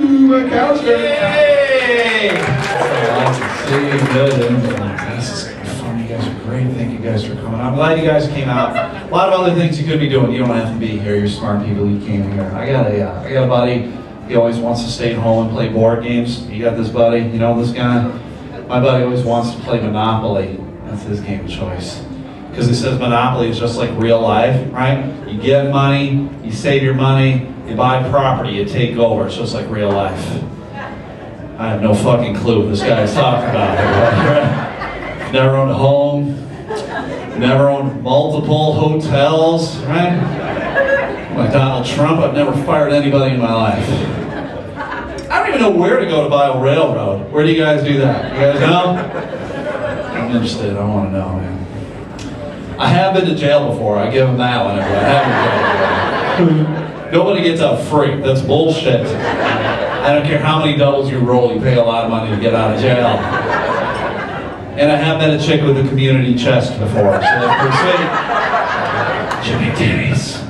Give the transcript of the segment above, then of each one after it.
McCallister. Yay! Good. This is going to be fun. You guys are great. Thank you guys for coming. I'm glad you guys came out. A lot of other things you could be doing. You don't have to be here. You're smart people. You came here. I got a buddy. He always wants to stay at home and play board games. You got this buddy. You know this guy? My buddy always wants to play Monopoly. That's his game of choice. Because he says Monopoly is just like real life, right? You get money, you save your money, you buy property, you take over. It's just like real life. I have no fucking clue what this guy's talking about. Never owned a home, never owned multiple hotels, right? Like Donald Trump, I've never fired anybody in my life. I don't even know where to go to buy a railroad. Where do you guys do that? You guys know? I'm interested, I want to know, man. I have been to jail before, I give them that one. I haven't been to jail. Nobody gets out free, that's bullshit. I don't care how many doubles you roll, you pay a lot of money to get out of jail. And I have met a chick with a community chest before, so that's pretty sweet. Jimmy Titties.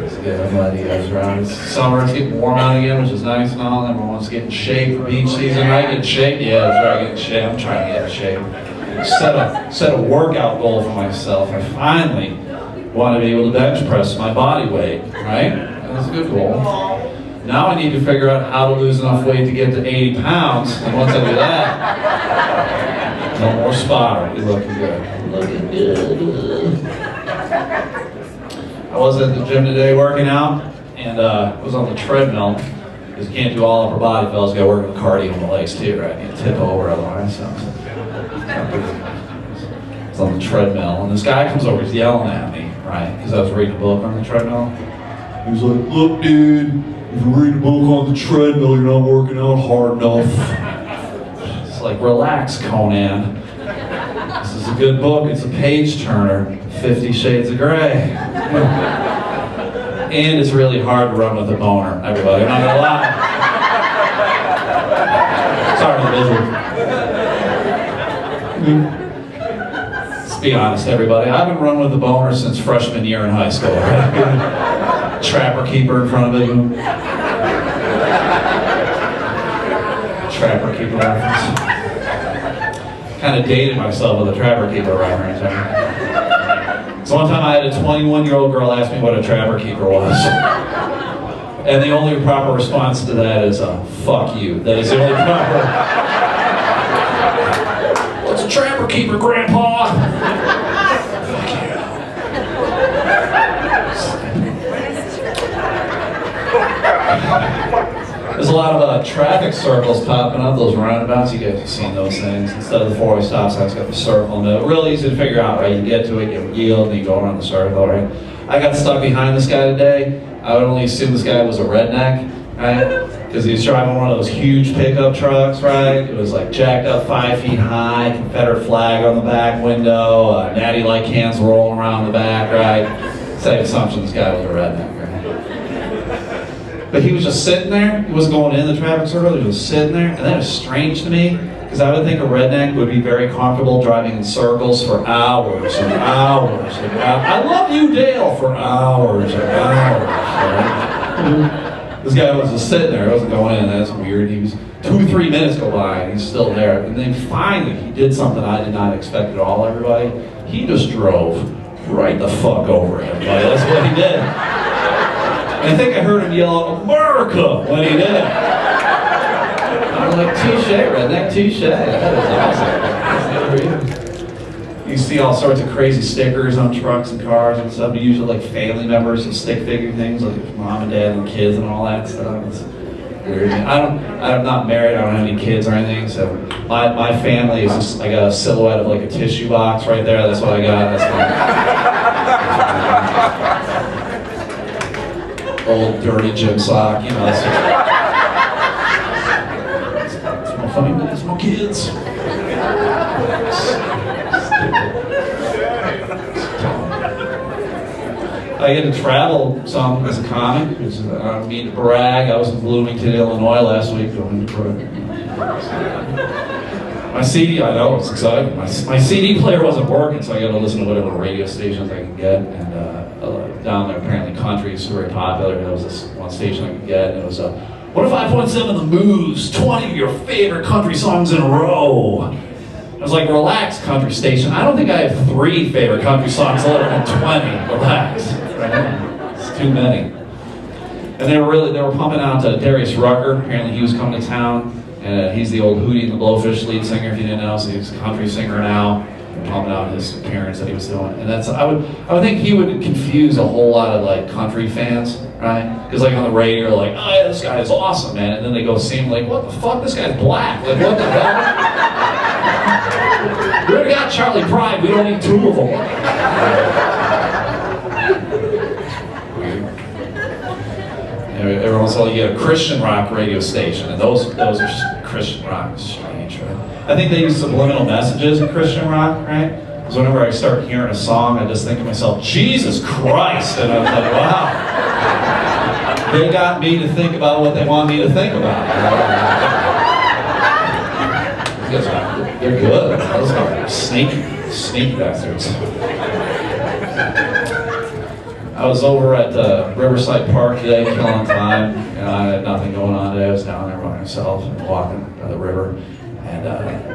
It's good, I'm glad you guys are around. It's summer, it's getting warm out again, which is nice and all. Everyone wants to get in shape for beach season, right? Get in shape? Yeah, that's right, get in shape. I'm trying to get in shape. Set a workout goal for myself. I finally want to be able to bench press my body weight, right? That's a good goal. Now I need to figure out how to lose enough weight to get to 80 pounds, and once I do that, no more spotter. You're looking good. Looking good. I was at the gym today working out, and I was on the treadmill, because you can't do all upper body, fellas. You gotta work with cardio on the legs too, right? You tip over otherwise. So. I was on the treadmill, and this guy comes over, he's yelling at me, right? Because I was reading a book on the treadmill. He was like, "Look, dude, if you read a book on the treadmill, you're not working out hard enough." It's like, relax, Conan. This is a good book. It's a page turner. 50 Shades of Grey. And it's really hard to run with a boner, everybody. I'm not gonna lie. Sorry for the visual. Let's be honest, everybody. I haven't run with a boner since freshman year in high school. Right? Trapper keeper in front of you. Trapper keeper reference. Kind of dated myself with a trapper keeper reference. Right? So one time I had a 21-year-old girl ask me what a trapper keeper was. And the only proper response to that is, fuck you. That is the only proper... What's a trapper keeper, Grandpa? Fuck you. There's a lot of traffic circles popping up, those roundabouts. You guys have seen those things. Instead of the four-way stop sign, it's got the circle. And it's real easy to figure out, right? You get to it, you yield, and you go around the circle, right? I got stuck behind this guy today. I would only assume this guy was a redneck, right? Because he was driving one of those huge pickup trucks, right? It was like jacked up 5 feet high, Confederate flag on the back window, natty light cans rolling around the back, right? Safe assumption this guy was a redneck, right? But he was just sitting there. He wasn't going in the traffic circle. He was just sitting there, and that was strange to me because I would think a redneck would be very comfortable driving in circles for hours and hours and hours. I love you, Dale, for hours and hours. Right? This guy was just sitting there. He wasn't going in. That's weird. He was 2-3 minutes go by, and he's still there. And then finally, he did something I did not expect at all. Everybody, he just drove right the fuck over everybody. That's what he did. I think I heard him yell, "America!" when he did it. I was like, touche, redneck, touche. That is awesome. You see all sorts of crazy stickers on trucks and cars and stuff. Usually like family members and stick figure things, like mom and dad and kids and all that stuff. It's weird. I'm not married, I don't have any kids or anything, so my family is just, I got a silhouette of like a tissue box right there. That's what I got. That's old dirty gym sock, you know. That's my funny, that's my kids. I get to travel some as a comic. I don't mean to brag. I was in Bloomington, Illinois last week. My CD, I know, it's exciting. My CD player wasn't working, so I got to listen to whatever radio stations I can get. And down there. Apparently country is very popular. There was this one station I could get, and it was 105.7 The Moves, 20 of your favorite country songs in a row. I was like, relax, country station. I don't think I have 3 favorite country songs, let alone 20. Relax. Right? It's too many. And they were pumping out Darius Rucker. Apparently he was coming to town. And he's the old Hootie and the Blowfish lead singer, if you didn't know. So he's a country singer now. Pumping out his appearance that he was doing. And I would think he would confuse a whole lot of like country fans, right? Because like on the radio, like, oh yeah, this guy is awesome, man. And then they go see him like, what the fuck? This guy's black. Like, what the hell? We already got Charlie Pride. We don't need 2 of them. Every once in a while you get a Christian rock radio station, and those are Christian rock. Strange, right? I think they use subliminal messages in Christian rock, right? Because whenever I start hearing a song, I just think to myself, Jesus Christ! And I'm like, wow. They got me to think about what they want me to think about. They're good. Those are sneaky bastards. I was over at Riverside Park today, killing time. I had nothing going on today. I was down there by myself and walking by the river. And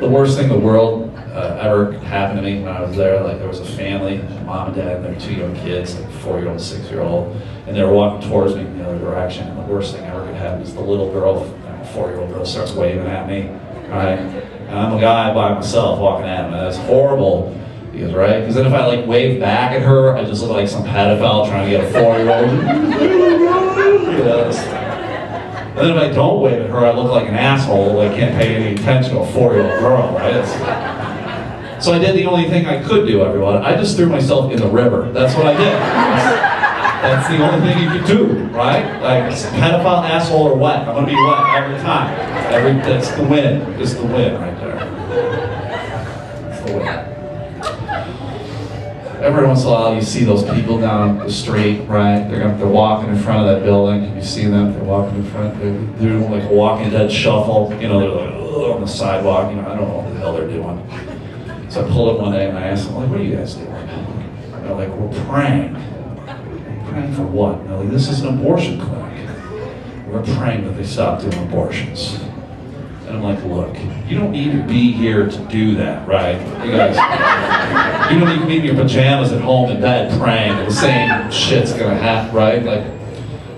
the worst thing in the world ever happened to me when I was there. Like, there was a family, mom and dad, and their 2 young kids, like a 4-year-old, 6-year-old, and they were walking towards me in the other direction. And the worst thing ever could happen is the little girl, a 4-year-old girl, starts waving at me, right? And I'm a guy by myself walking at him, and that's horrible. Because, right? Because then if I like wave back at her, I just look like some pedophile trying to get a 4-year-old. Yes. And then if I don't wave at her, I look like an asshole. I can't pay any attention to a 4-year-old girl, right? So I did the only thing I could do, everyone. I just threw myself in the river. That's what I did. That's the only thing you could do, right? Like, pedophile, asshole, or wet. I'm gonna be wet every time. That's the win. It's the win right there. It's the win. Every once in a while, you see those people down the street, right? They're walking in front of that building. You see them, they're walking in front, they're doing like a Walking Dead shuffle. You know, they're like, ugh, on the sidewalk. You know, I don't know what the hell they're doing. So I pulled up one day and I asked them, like, what are you guys doing? And they're like, we're praying. Praying for what? And they're like, this is an abortion clinic. We're praying that they stop doing abortions. And I'm like, look, you don't need to be here to do that, right? You guys, you don't need to be in your pajamas at home in bed praying that the same shit's gonna happen, right? Like,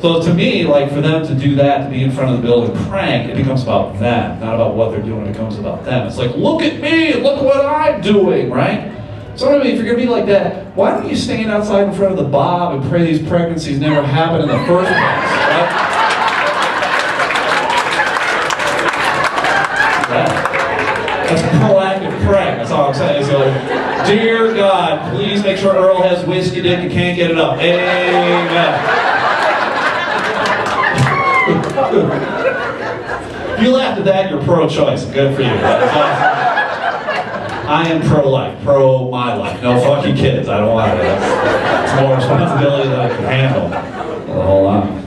so to me, like, for them to do that, to be in front of the building praying, it becomes about them, not about what they're doing. It becomes about them. It's like, look at me, look what I'm doing, right? So I mean, if you're gonna be like that, why don't you stand outside in front of the Bob and pray these pregnancies never happen in the first place, right? That's proactive prayer. That's all I'm saying. So, dear God, please make sure Earl has whiskey dick and can't get it up. Amen. If you laughed at that, you're pro-choice. Good for you. That's awesome. I am pro-life, pro-my life. No fucking kids. I don't want it. It's more responsibility than I can handle. Hold on.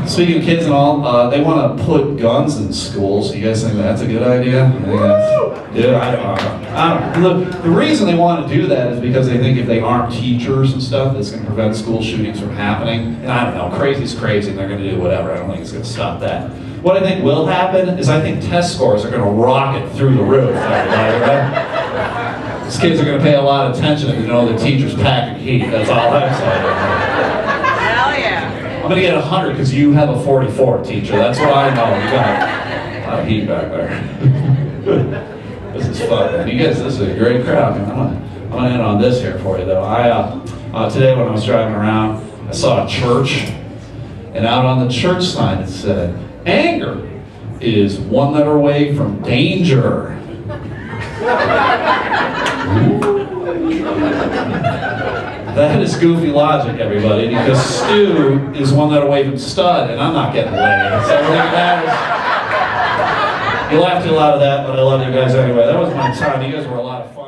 Speaking of kids and all, they want to put guns in schools. You guys think that's a good idea? I don't know. The reason they want to do that is because they think if they arm teachers and stuff, it's going to prevent school shootings from happening. And I don't know, crazy's crazy, and they're going to do whatever. I don't think it's going to stop that. What I think will happen is I think test scores are going to rocket through the roof. Right? These kids are going to pay a lot of attention if they know the teacher's packing heat. That's all I'm saying. I'm going to get 100 because you have a 44, teacher. That's what I know. You got a lot of heat back there. This is fun, man. You guys, this is a great crowd. Man. I'm going to end on this here for you, though. Today when I was driving around, I saw a church, and out on the church sign it said, anger is one letter away from danger. That is goofy logic, everybody, because Stu is one letter away from stud, and I'm not getting laid. So you laughed a lot of that, but I love you guys anyway. That was my time. You guys were a lot of fun.